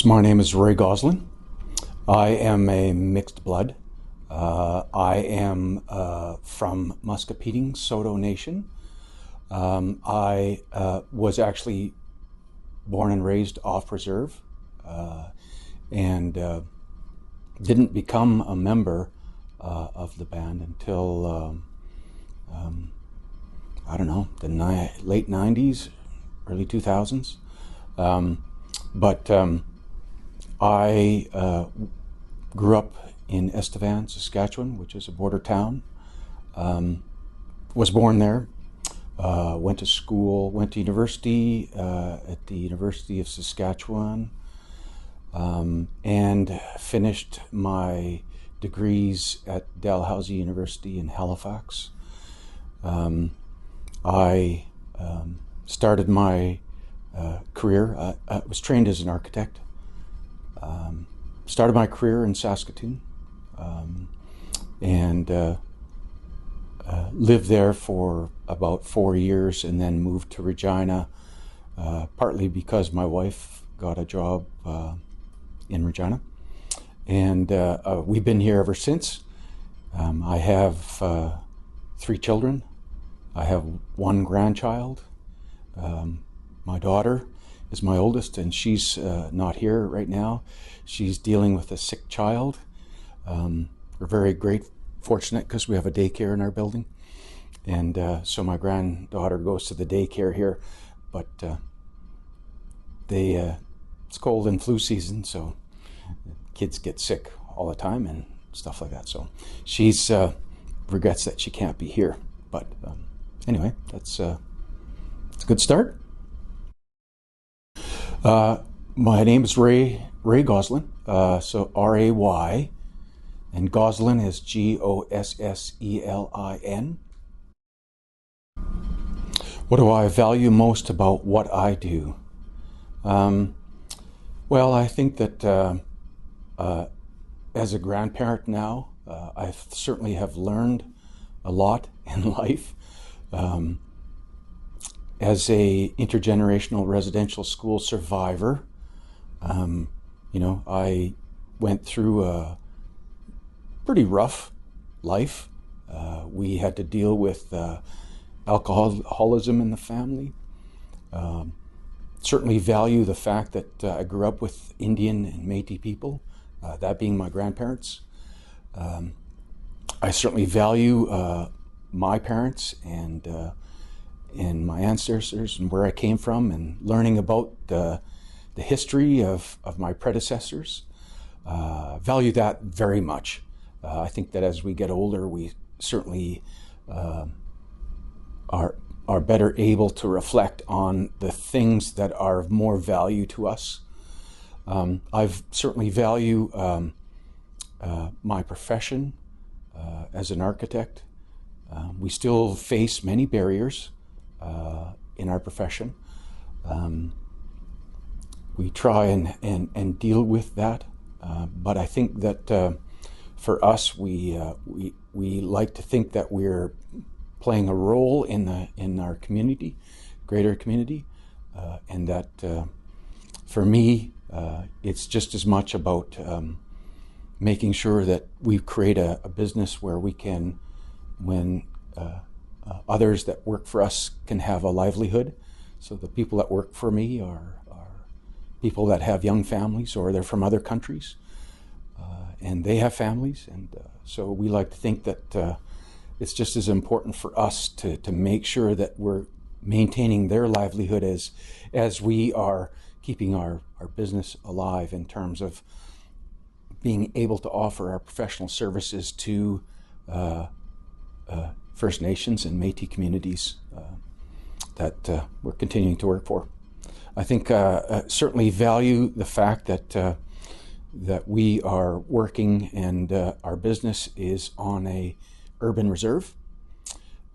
My name is Ray Gosselin. I am a mixed blood. I am from Muscopetang Saulteaux Nation. I was actually born and raised off reserve and didn't become a member of the band until I don't know, the late 90s, early 2000s. But I grew up in Estevan, Saskatchewan, which is a border town. Was born there, went to school, went to university at the University of Saskatchewan, and finished my degrees at Dalhousie University in Halifax. I started my career. I was trained as an architect. Started my career in Saskatoon, and lived there for about 4 years, and then moved to Regina, partly because my wife got a job in Regina, and we've been here ever since. I have 3 children. I have 1 grandchild. My daughter is my oldest, and she's not here right now. She's dealing with a sick child. We're very fortunate because we have a daycare in our building, and so my granddaughter goes to the daycare here, but it's cold and flu season, so kids get sick all the time and stuff like that. So she's regrets that she can't be here, but anyway, it's a good start. My name is Ray Gosselin, so R-A-Y, and Gosselin is G-O-S-S-E-L-I-N. What do I value most about what I do? Well, I think that as a grandparent now, I certainly have learned a lot in life. As a intergenerational residential school survivor, I went through a pretty rough life. We had to deal with alcoholism in the family. Certainly value the fact that I grew up with Indian and Métis people, that being my grandparents. I certainly value my parents and my ancestors and where I came from, and learning about the history of my predecessors. Value that very much. I think that as we get older, we certainly are better able to reflect on the things that are of more value to us. I've certainly value my profession as an architect. We still face many barriers in our profession. We try and deal with that, but I think that for us, we like to think that we're playing a role in our community, greater community, and that for me, it's just as much about making sure that we create a business where we can, when others that work for us can have a livelihood. So the people that work for me are people that have young families, or they're from other countries, and they have families, and so we like to think that it's just as important for us to make sure that we're maintaining their livelihood as we are keeping our business alive, in terms of being able to offer our professional services to First Nations and Métis communities that we're continuing to work for. I think certainly value the fact that we are working, and our business is on a urban reserve.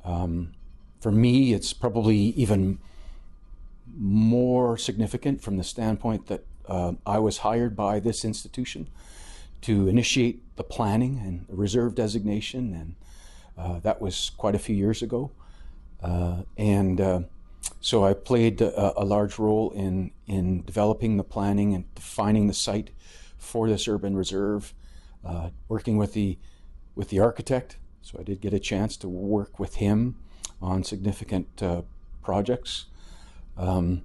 For me, it's probably even more significant from the standpoint that I was hired by this institution to initiate the planning and reserve designation, and that was quite a few years ago. And So I played a large role in developing the planning and defining the site for this urban reserve, working with the architect. So I did get a chance to work with him on significant projects. So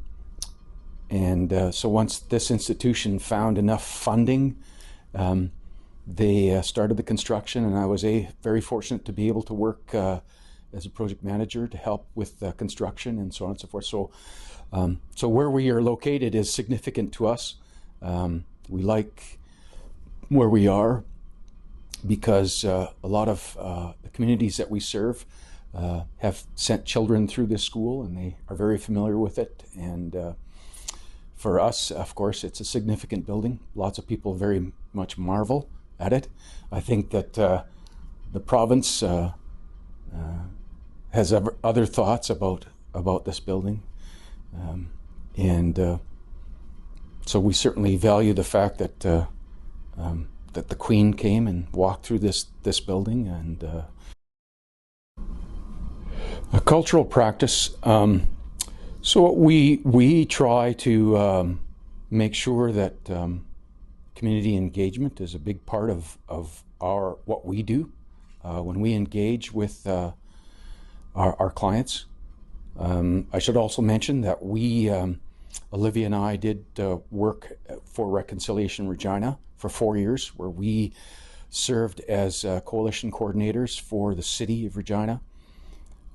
once this institution found enough funding, they started the construction, and I was very fortunate to be able to work as a project manager to help with construction and so on and so forth. So where we are located is significant to us. We like where we are because a lot of the communities that we serve have sent children through this school, and they are very familiar with it. And for us, of course, it's a significant building. Lots of people very much marvel at it. I think that the province has other thoughts about this building, so we certainly value the fact that that the Queen came and walked through this building. And a cultural practice. So we try to make sure that community engagement is a big part of what we do when we engage with our clients. I should also mention that Olivia and I did work for Reconciliation Regina for 4 years, where we served as coalition coordinators for the city of Regina.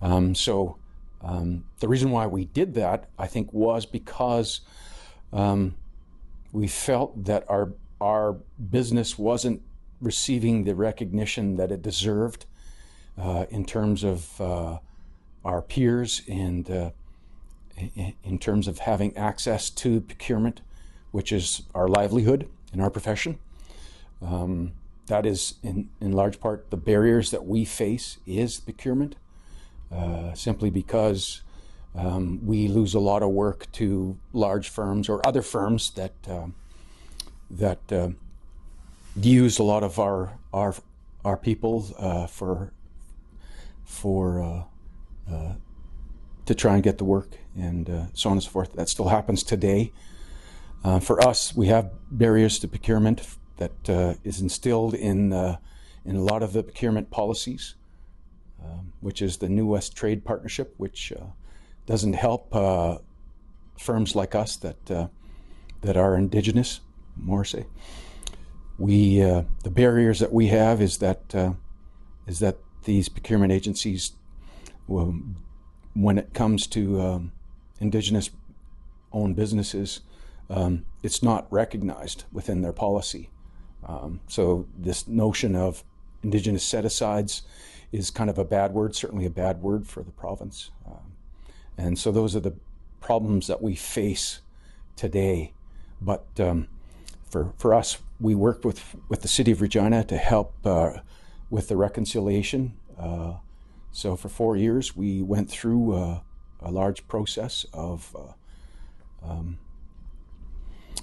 The reason why we did that, I think, was because we felt that our business wasn't receiving the recognition that it deserved in terms of our peers and in terms of having access to procurement, which is our livelihood in our profession. That is, in large part, the barriers that we face is procurement. Simply because we lose a lot of work to large firms or other firms that use a lot of our people to try and get the work, and so on and so forth. That still happens today. For us, we have barriers to procurement that is instilled in a lot of the procurement policies. Which is the New West Trade Partnership, which doesn't help firms like us that are Indigenous, more say. The barriers that we have is that these procurement agencies, when it comes to Indigenous-owned businesses, it's not recognized within their policy. So this notion of Indigenous set-asides is kind of a bad word, certainly a bad word for the province. And so those are the problems that we face today. But for us, we worked with the City of Regina to help with the reconciliation. So for 4 years, we went through a large process of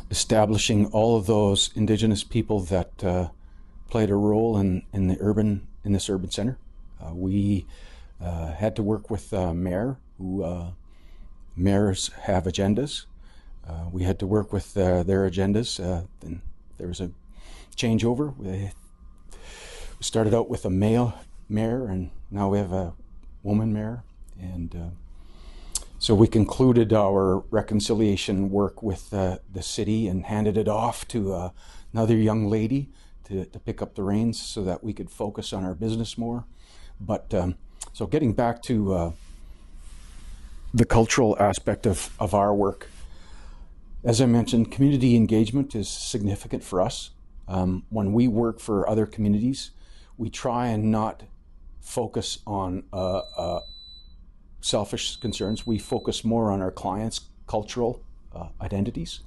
establishing all of those Indigenous people that played a role in this urban center. We had to work with mayor, who mayors have agendas. We had to work with their agendas. Then there was a changeover. We started out with a male mayor, and now we have a woman mayor. And so we concluded our reconciliation work with the city and handed it off to another young lady to pick up the reins so that we could focus on our business more. But so getting back to the cultural aspect of our work, as I mentioned, community engagement is significant for us. When we work for other communities, we try and not focus on selfish concerns. We focus more on our clients' cultural identities,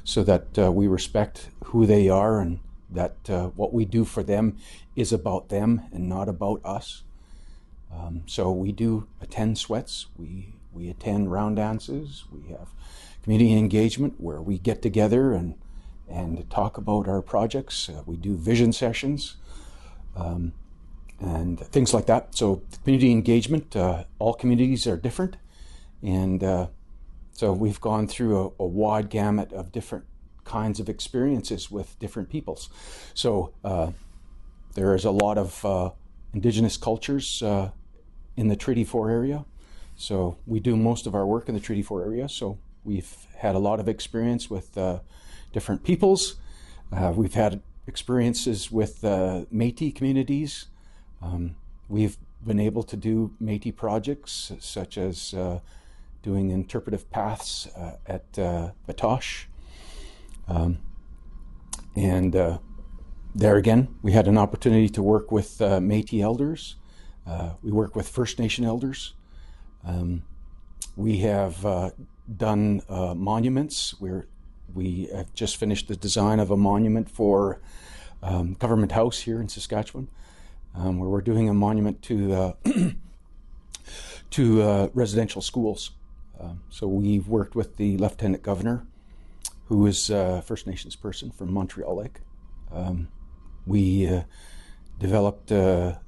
so that we respect who they are, and that what we do for them is about them and not about us. So we do attend sweats, we attend round dances, we have community engagement where we get together and talk about our projects. We do vision sessions and things like that. So community engagement, all communities are different, And so we've gone through a wide gamut of different kinds of experiences with different peoples. So there is a lot of indigenous cultures in the Treaty 4 area. So we do most of our work in the Treaty 4 area. So we've had a lot of experience with different peoples. We've had experiences with Métis communities. We've been able to do Métis projects such as doing interpretive paths at Batoche. And there again, we had an opportunity to work with Métis elders. We work with First Nation elders. We have done monuments. We have just finished the design of a monument for Government House here in Saskatchewan, where we're doing a monument to residential schools. So we've worked with the Lieutenant Governor, who is a First Nations person from Montreal Lake. We developed a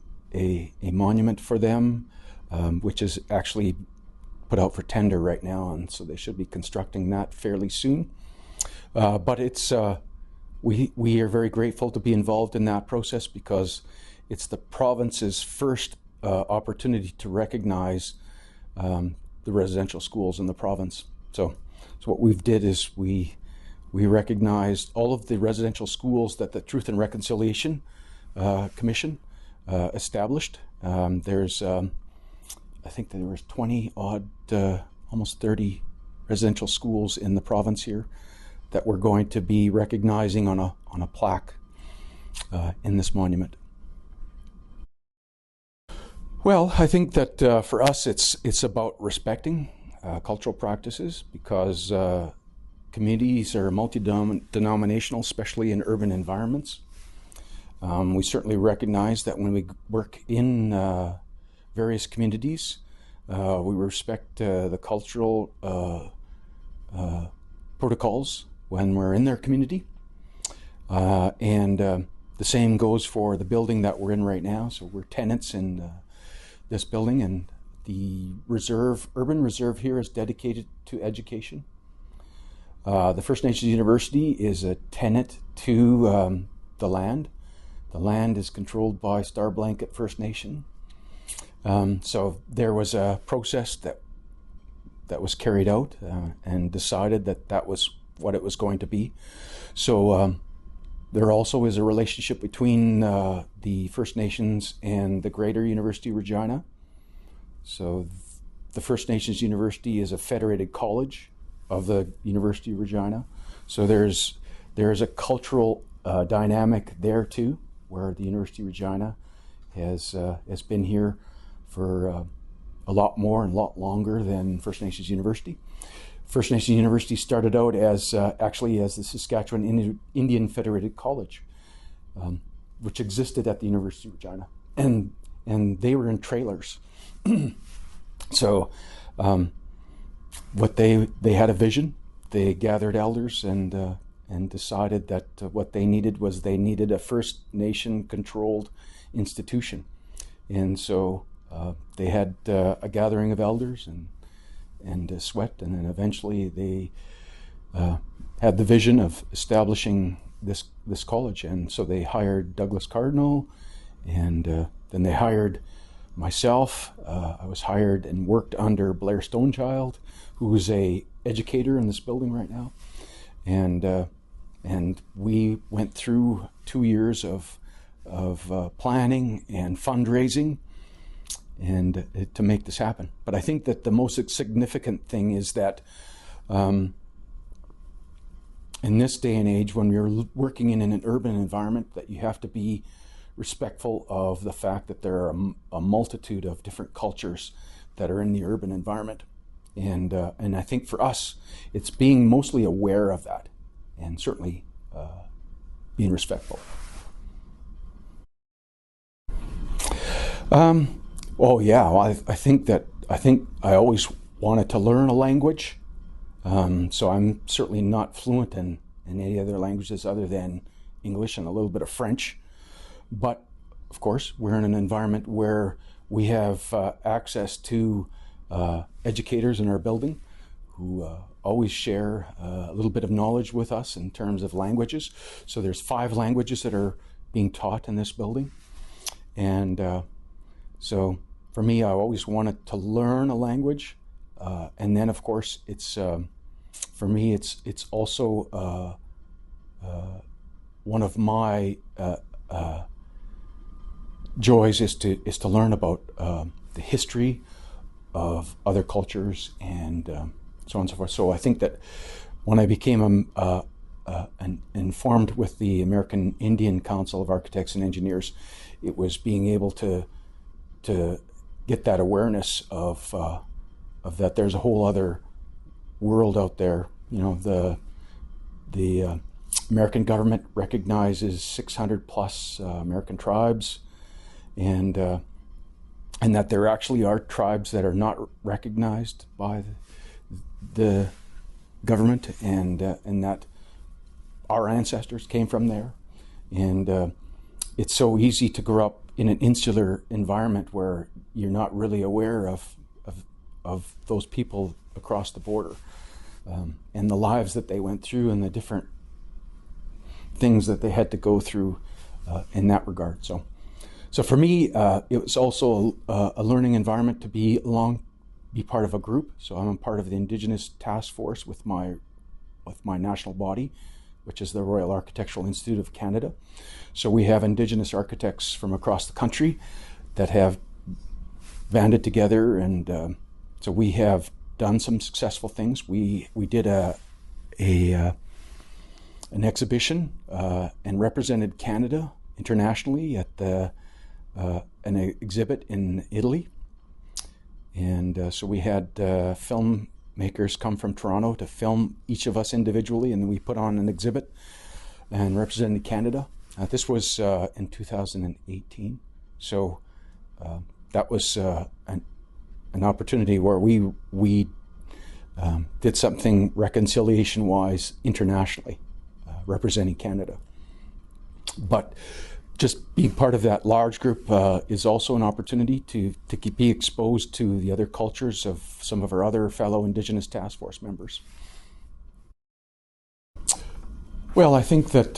monument for them, which is actually put out for tender right now, and so they should be constructing that fairly soon. But it's we are very grateful to be involved in that process because it's the province's first opportunity to recognize the residential schools in the province. So what we've did is we recognized all of the residential schools that the Truth and Reconciliation Commission established. There's I think there was 20 odd, almost 30 residential schools in the province here that we're going to be recognizing on a plaque in this monument. Well, I think that for us it's about respecting cultural practices because communities are multi-denominational, especially in urban environments. We certainly recognize that when we work in various communities, we respect the cultural protocols when we're in their community. And the same goes for the building that we're in right now. So we're tenants in this building, and the urban reserve here is dedicated to education. The First Nations University is a tenant to the land. The land is controlled by Star Blanket First Nation. So there was a process that was carried out and decided that was what it was going to be. So there also is a relationship between the First Nations and the Greater University of Regina. So the First Nations University is a federated college of the University of Regina. So there's a cultural dynamic there too, where the University of Regina has been here for a lot more and a lot longer than First Nations University. First Nations University started out as actually as the Saskatchewan Indian Federated College, which existed at the University of Regina, and they were in trailers. So what they had a vision. They gathered elders and decided that what they needed was a First Nation controlled institution, and so they had a gathering of elders and sweat, and then eventually they had the vision of establishing this college, and so they hired Douglas Cardinal, and then they hired myself. I was hired and worked under Blair Stonechild, who is a educator in this building right now, and we went through 2 years of planning and fundraising and to make this happen. But I think that the most significant thing is that in this day and age, when you're working in an urban environment, that you have to be respectful of the fact that there are a multitude of different cultures that are in the urban environment. And I think for us, it's being mostly aware of that and certainly being respectful. Oh yeah, well, I think I always wanted to learn a language. So I'm certainly not fluent in any other languages other than English and a little bit of French. But of course, we're in an environment where we have access to educators in our building who always share a little bit of knowledge with us in terms of languages. So there's 5 languages that are being taught in this building. And so for me, I always wanted to learn a language. And then, of course, it's for me, it's also one of my joys is to learn about the history of other cultures and so on and so forth. So I think that when I became informed with the American Indian Council of Architects and Engineers, it was being able to get that awareness of that there's a whole other world out there. You know, the American government recognizes 600 plus American tribes, and that there actually are tribes that are not recognized by the government, and that our ancestors came from there. And it's so easy to grow up in an insular environment where you're not really aware of those people across the border, and the lives that they went through and the different things that they had to go through in that regard. So for me, it was also a learning environment to be part of a group. So I'm a part of the Indigenous Task Force with my national body, which is the Royal Architectural Institute of Canada. So we have Indigenous architects from across the country that have banded together, and so we have done some successful things. We did an exhibition and represented Canada internationally at an exhibit in Italy. And so we had filmmakers come from Toronto to film each of us individually, and then we put on an exhibit and represented Canada. This was in 2018. So that was an opportunity where we did something reconciliation-wise internationally, representing Canada. But just being part of that large group is also an opportunity to be exposed to the other cultures of some of our other fellow Indigenous Task Force members. Well, I think that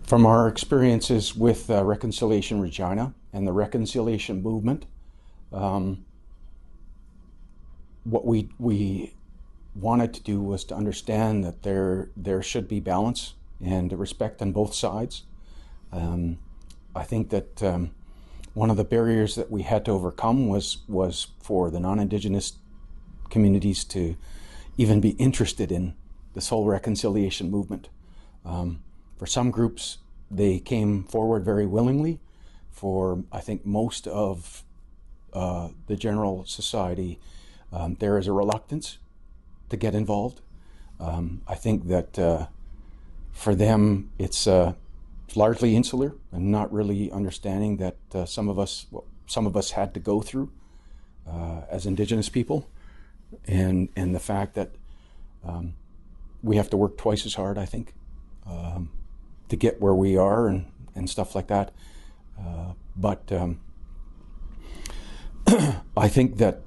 from our experiences with Reconciliation Regina and the reconciliation movement, what we wanted to do was to understand that there should be balance and respect on both sides. I think that one of the barriers that we had to overcome was for the non-Indigenous communities to even be interested in this whole reconciliation movement. For some groups, they came forward very willingly. For, I think, most of the general society, there is a reluctance to get involved. I think that for them, it's largely insular and not really understanding that some of us had to go through as Indigenous people, and the fact that we have to work twice as hard, I think, to get where we are and stuff like that. But I think that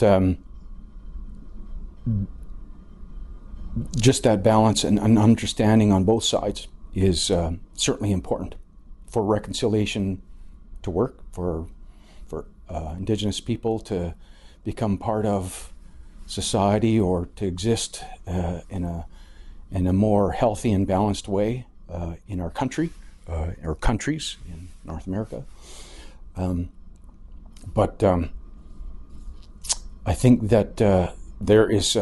just that balance and understanding on both sides is certainly important for reconciliation to work, for Indigenous people to become part of society or to exist in a more healthy and balanced way in our country or countries in North America. But I think that there is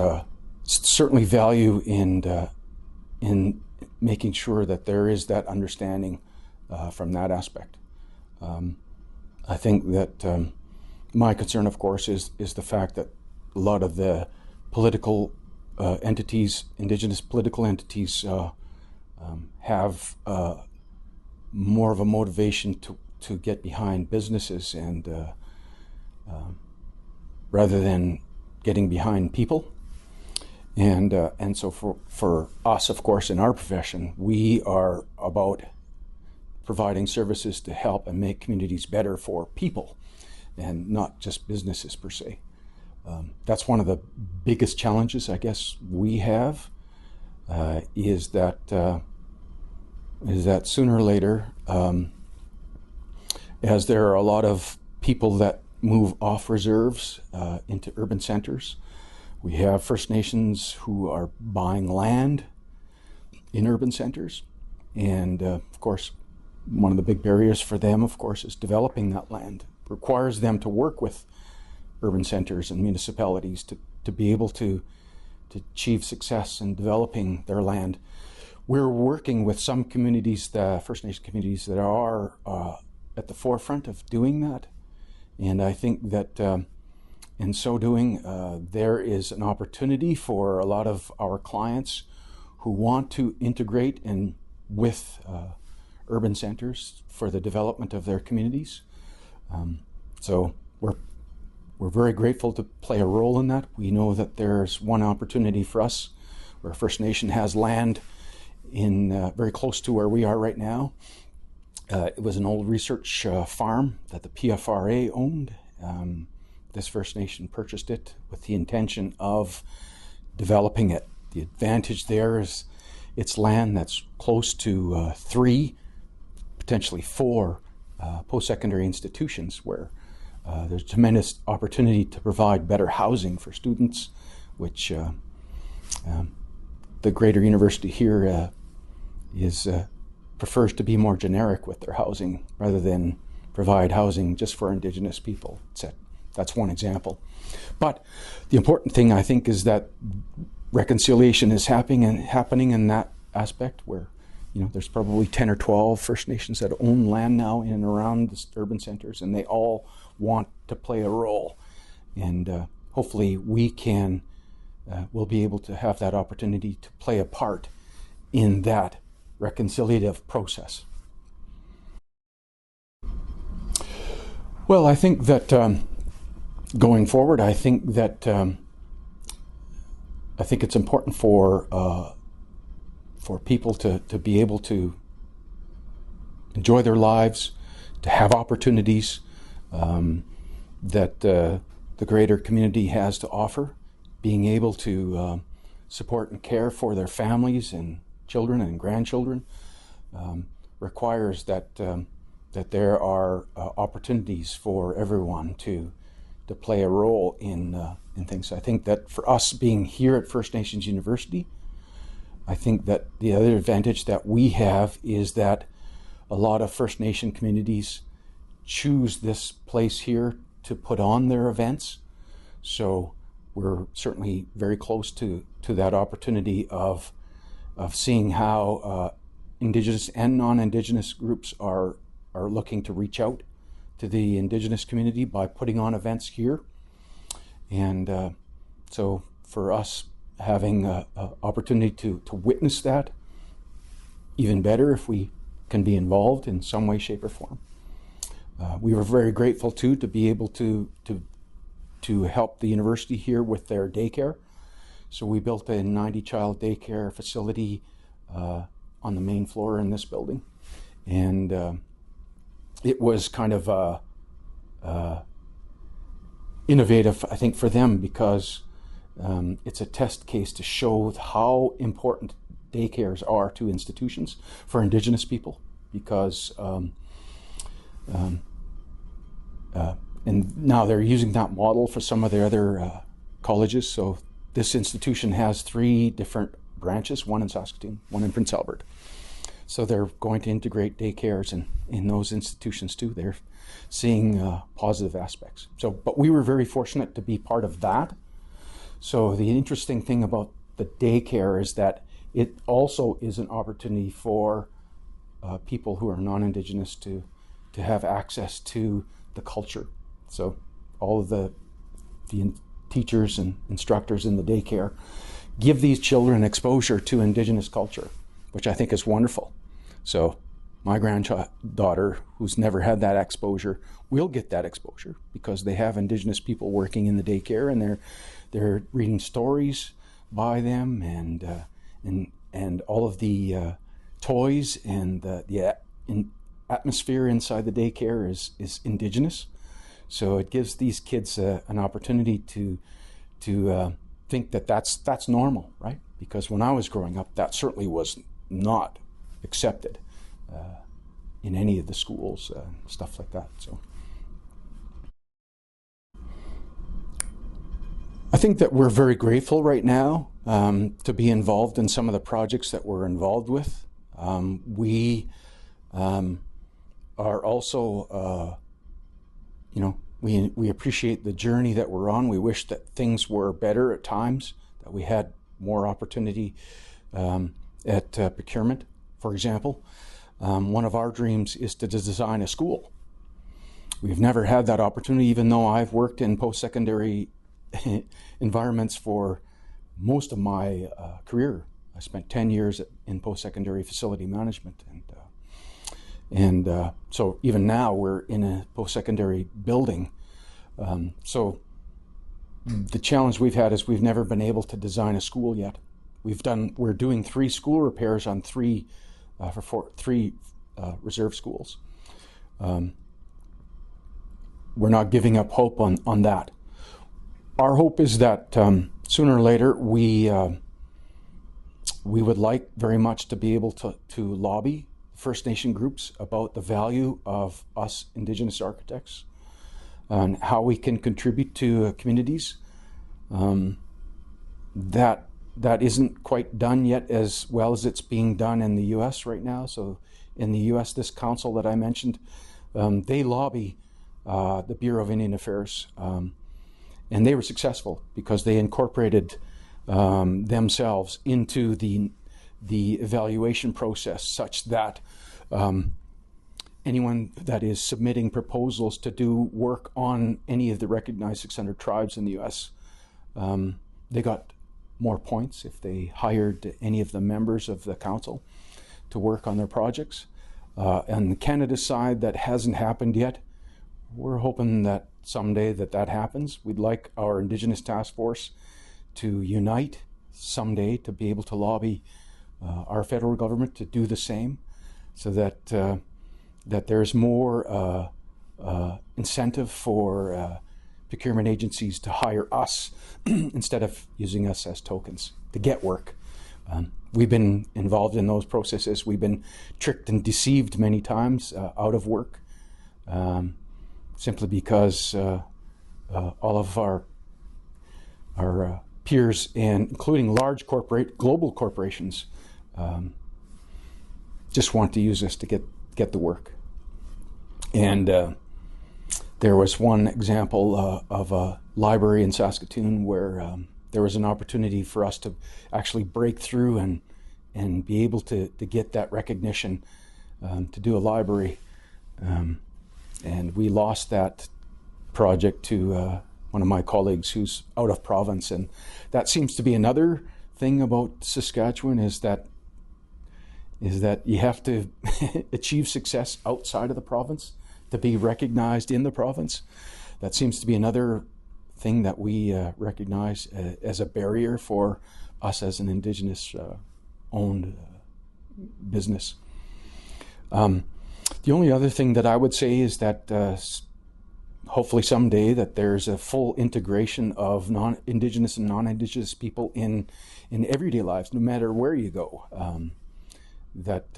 certainly value in making sure that there is that understanding from that aspect. I think that my concern, of course, is the fact that a lot of the political entities, Indigenous political entities, have more of a motivation to get behind businesses and rather than getting behind people. And so for us, of course, in our profession, we are about providing services to help and make communities better for people and not just businesses per se. That's one of the biggest challenges, I guess, we have, is that sooner or later, as there are a lot of people that move off reserves into urban centers, we have First Nations who are buying land in urban centers, and of course, one of the big barriers for them, of course, is developing that land. It requires them to work with urban centers and municipalities to be able to achieve success in developing their land. We're working with some communities, the First Nation communities, that are at the forefront of doing that. And I think that in so doing, there is an opportunity for a lot of our clients who want to integrate with urban centers for the development of their communities. So we're very grateful to play a role in that. We know that there's one opportunity for us where First Nation has land in very close to where we are right now. It was an old research farm that the PFRA owned. This First Nation purchased it with the intention of developing it. The advantage there is it's land that's close to 3, potentially 4 post-secondary institutions where there's tremendous opportunity to provide better housing for students, which the greater university here prefers to be more generic with their housing rather than provide housing just for Indigenous people. That's one example. But the important thing, I think, is that reconciliation is happening in that aspect where, there's probably 10 or 12 First Nations that own land now in and around the urban centers, and they all want to play a role. And hopefully we'll be able to have that opportunity to play a part in that reconciliative process. Well, I think that going forward, I think it's important for people to be able to enjoy their lives, to have opportunities that the greater community has to offer, being able to support and care for their families and children and grandchildren requires that there are opportunities for everyone to play a role in things. I think that for us being here at First Nations University, I think that the other advantage that we have is that a lot of First Nation communities choose this place here to put on their events. So we're certainly very close to that opportunity of seeing how Indigenous and non-Indigenous groups are looking to reach out to the Indigenous community by putting on events here. And so for us, having an opportunity to witness that, even better if we can be involved in some way, shape, or form. We were very grateful too to be able to help the university here with their daycare. So we built a 90-child daycare facility on the main floor in this building, and it was kind of innovative, I think, for them because it's a test case to show how important daycares are to institutions for Indigenous people, because and now they're using that model for some of their other colleges. So this institution has 3 different branches, one in Saskatoon, one in Prince Albert. So they're going to integrate daycares in those institutions too. They're seeing positive aspects. So, but we were very fortunate to be part of that. So the interesting thing about the daycare is that it also is an opportunity for people who are non-Indigenous to have access to the culture. So all of the teachers and instructors in the daycare give these children exposure to Indigenous culture, which I think is wonderful. So my granddaughter, who's never had that exposure, will get that exposure because they have Indigenous people working in the daycare, and they're reading stories by them, and all of the toys and the atmosphere inside the daycare is Indigenous. So it gives these kids an opportunity to think that that's normal, right? Because when I was growing up, that certainly was not accepted in any of the schools, stuff like that. So I think that we're very grateful right now to be involved in some of the projects that we're involved with. We are also, we appreciate the journey that we're on. We wish that things were better at times, that we had more opportunity at procurement, for example. One of our dreams is to design a school. We've never had that opportunity, even though I've worked in post-secondary environments for most of my career. I spent 10 years in post-secondary facility management, and so even now we're in a post-secondary building. So the challenge we've had is we've never been able to design a school yet. We're doing 3 school repairs on three reserve schools. We're not giving up hope on that. Our hope is that sooner or later we would like very much to be able to lobby First Nation groups about the value of us Indigenous architects and how we can contribute to communities. That isn't quite done yet as well as it's being done in the U.S. right now. So in the U.S., this council that I mentioned, they lobby the Bureau of Indian Affairs, and they were successful because they incorporated themselves into the evaluation process, such that anyone that is submitting proposals to do work on any of the recognized 600 tribes in the U.S., they got more points if they hired any of the members of the council to work on their projects. On the Canada side, that hasn't happened yet. We're hoping that someday that happens. We'd like our Indigenous Task Force to unite someday to be able to lobby our federal government to do the same, so that there's more incentive for procurement agencies to hire us instead of using us as tokens to get work. We've been involved in those processes. We've been tricked and deceived many times out of work, simply because all of our peers, and including large global corporations, just want to use us to get the work. And there was one example of a library in Saskatoon where there was an opportunity for us to actually break through and be able to get that recognition to do a library. And we lost that project to one of my colleagues who's out of province. And that seems to be another thing about Saskatchewan, is that you have to achieve success outside of the province to be recognized in the province. That seems to be another thing that we recognize as a barrier for us as an Indigenous owned business. The only other thing that I would say is that hopefully someday that there's a full integration of Indigenous and non-Indigenous people in everyday lives, no matter where you go. That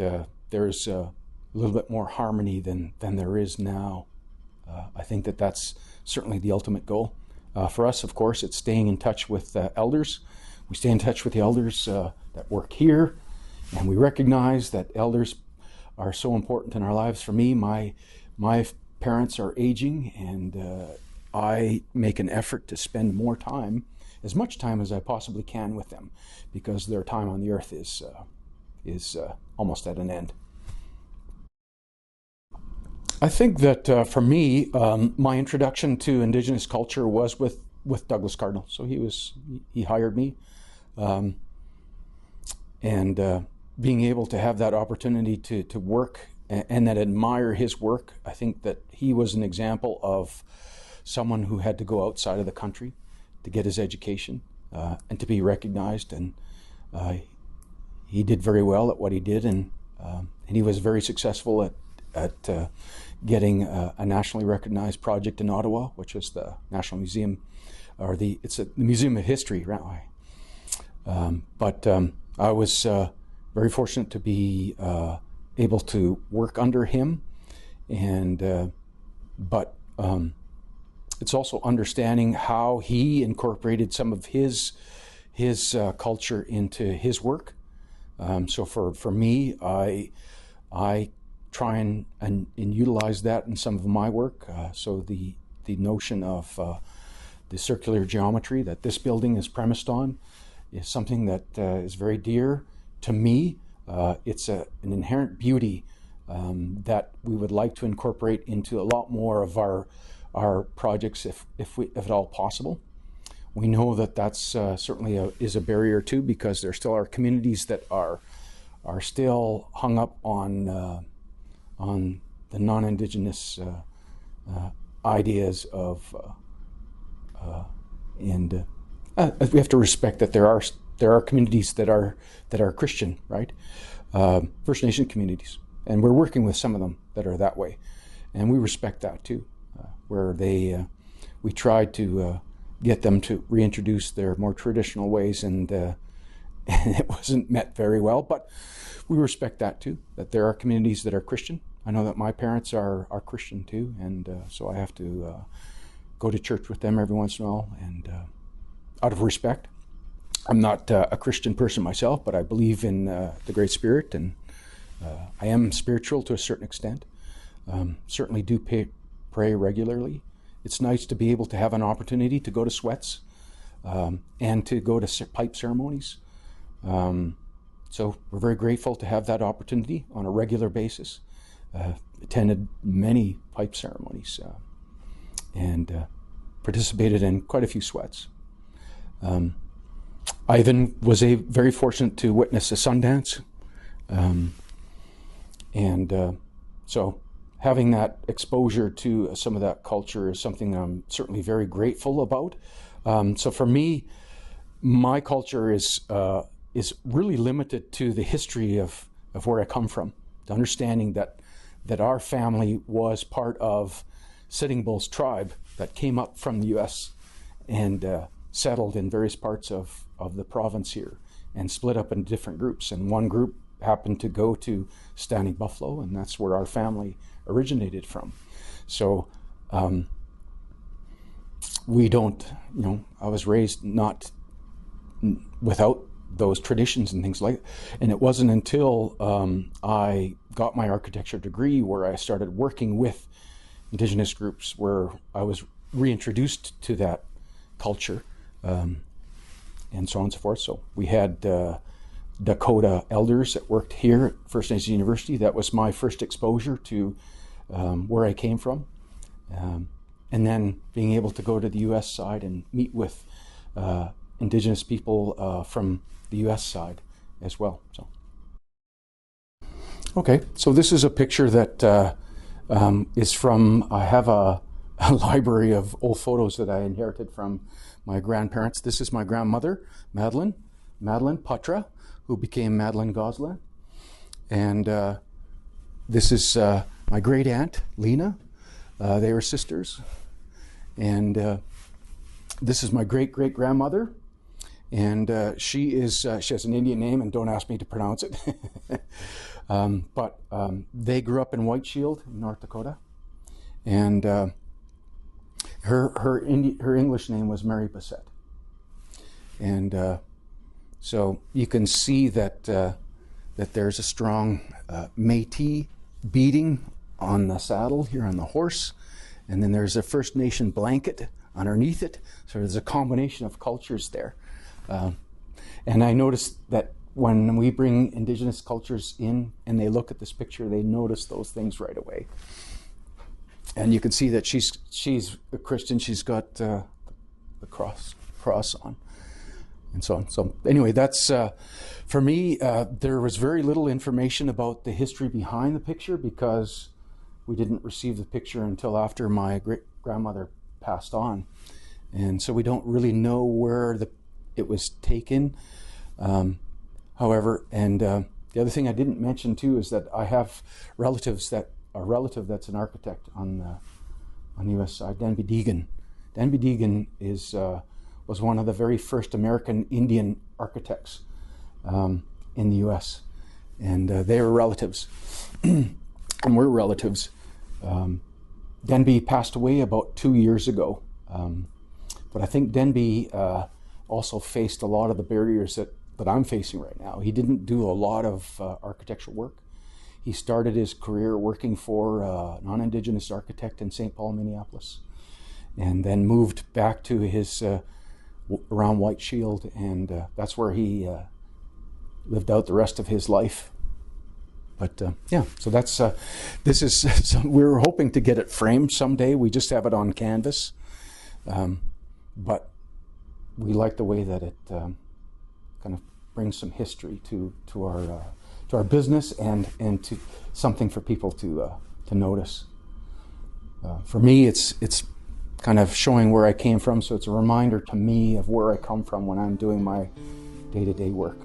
there's a little bit more harmony than there is now. I think that's certainly the ultimate goal. For us, of course, it's staying in touch with elders. We stay in touch with the elders that work here, and we recognize that elders are so important in our lives. For me, my parents are aging, and I make an effort to spend more time, as much time as I possibly can with them, because their time on the earth is almost at an end. I think that for me, my introduction to Indigenous culture was with Douglas Cardinal. So he hired me, and being able to have that opportunity to work and that admire his work. I think that he was an example of someone who had to go outside of the country to get his education and to be recognized. And he did very well at what he did, and he was very successful at getting a nationally recognized project in Ottawa, which is the National Museum, or the Museum of History, right? But I was very fortunate to be able to work under him, and but it's also understanding how he incorporated some of his culture into his work. So for me, I try and utilize that in some of my work. So the notion of the circular geometry that this building is premised on is something that is very dear to me. It's an inherent beauty that we would like to incorporate into a lot more of our projects, if at all possible. We know that that's certainly is a barrier too, because there still are communities that are still hung up on the non-Indigenous ideas of and we have to respect that there are communities that are Christian, right? First Nation communities, and we're working with some of them that are that way, and we respect that too. Where we tried to get them to reintroduce their more traditional ways, and it wasn't met very well. But we respect that too. That there are communities that are Christian. I know that my parents are Christian too, and so I have to go to church with them every once in a while, and out of respect. I'm not a Christian person myself, but I believe in the Great Spirit, and I am spiritual to a certain extent. Certainly do pray regularly. It's nice to be able to have an opportunity to go to sweats and to go to pipe ceremonies. So we're very grateful to have that opportunity on a regular basis. Attended many pipe ceremonies and participated in quite a few sweats. I even was very fortunate to witness a Sundance. So having that exposure to some of that culture is something I'm certainly very grateful about. So for me, my culture is really limited to the history of where I come from, the understanding that our family was part of Sitting Bull's tribe that came up from the U.S. and settled in various parts of the province here and split up into different groups. And one group happened to go to Standing Buffalo, and that's where our family originated from. So we don't, I was raised not without those traditions and things like that. And it wasn't until I got my architecture degree where I started working with Indigenous groups where I was reintroduced to that culture, and so on and so forth. So we had Dakota elders that worked here at First Nations University. That was my first exposure to where I came from. And then being able to go to the U.S. side and meet with Indigenous people from the U.S. side as well. So, okay, so this is a picture that is from, I have a library of old photos that I inherited from my grandparents. This is my grandmother, Madeline Patra, who became Madeline Gosselin. And this is my great aunt, Lena. They were sisters. And this is my great grandmother. And she has an Indian name, and don't ask me to pronounce it. But they grew up in White Shield, North Dakota. And her English name was Mary Bassett. And so you can see that there's a strong Métis beading on the saddle here on the horse, and then there's a First Nation blanket underneath it. So there's a combination of cultures there. And I noticed that when we bring Indigenous cultures in and they look at this picture, they notice those things right away. And you can see that she's a Christian. She's got the cross on, and so on. So anyway, that's for me. There was very little information about the history behind the picture because we didn't receive the picture until after my great grandmother passed on, and so we don't really know where it was taken. However, and the other thing I didn't mention too is that I have relatives that a relative that's an architect on the U.S. side, Danby Deegan. Danby Deegan was one of the very first American Indian architects in the U.S., and they were relatives, and we're relatives. Denby passed away about 2 years ago, but I think Denby also faced a lot of the barriers that I'm facing right now. He didn't do a lot of architectural work. He started his career working for a non-Indigenous architect in St. Paul, Minneapolis, and then moved back to his around White Shield, and that's where he lived out the rest of his life. But yeah, so that's this is. So we're hoping to get it framed someday. We just have it on canvas, but we like the way that it kind of brings some history to our business and to something for people to notice. For me, it's kind of showing where I came from, so it's a reminder to me of where I come from when I'm doing my day-to-day work.